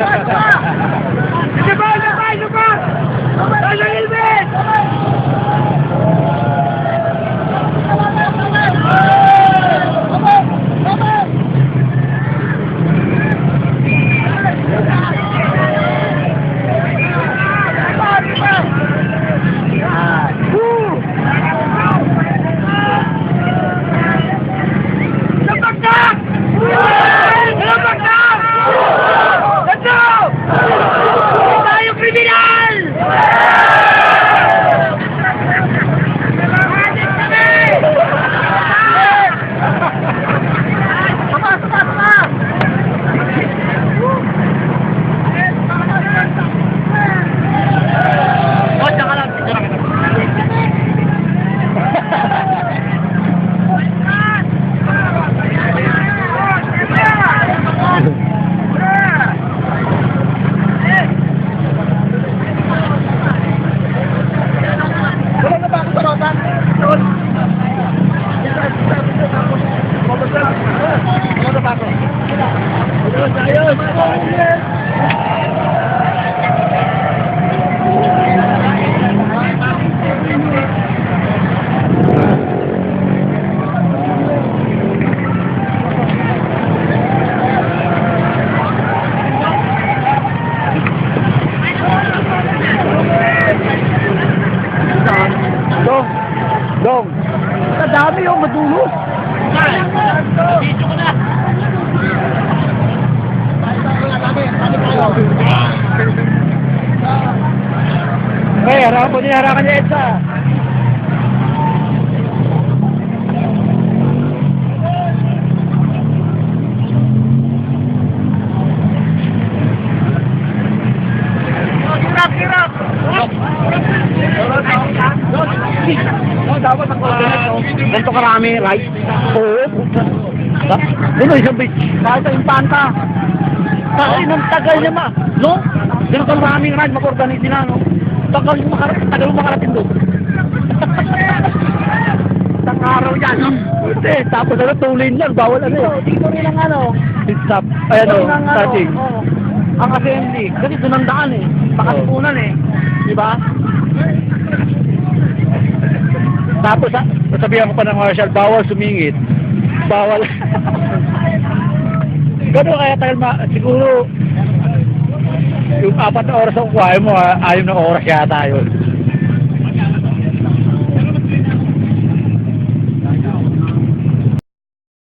Isa pa! Nasa helmet! Dong, kadami yung madulo. Dito ko na. Hey, harapan niya Edsa. Hirap! Dapat ang ganito karami, right? Oo. Ano isang beach? Kahit sa Impanta. Kasi nang tagal niya no? Ganito maraming ride, mag-organize na, no? Tagal mo makarating doon. Isang araw yan, no? Hindi, tapos tulin lang, bawal dito rin ang pit stop, starting. Ang assembly, kasi doon ang daan pakalipunan di ba? Tapos, sabihan ko pa ng marshal, bawal sumingit. Bawal. Gano'n kaya tagal siguro, yung 4 na oras ang kuhain mo, 6 na oras yata yun.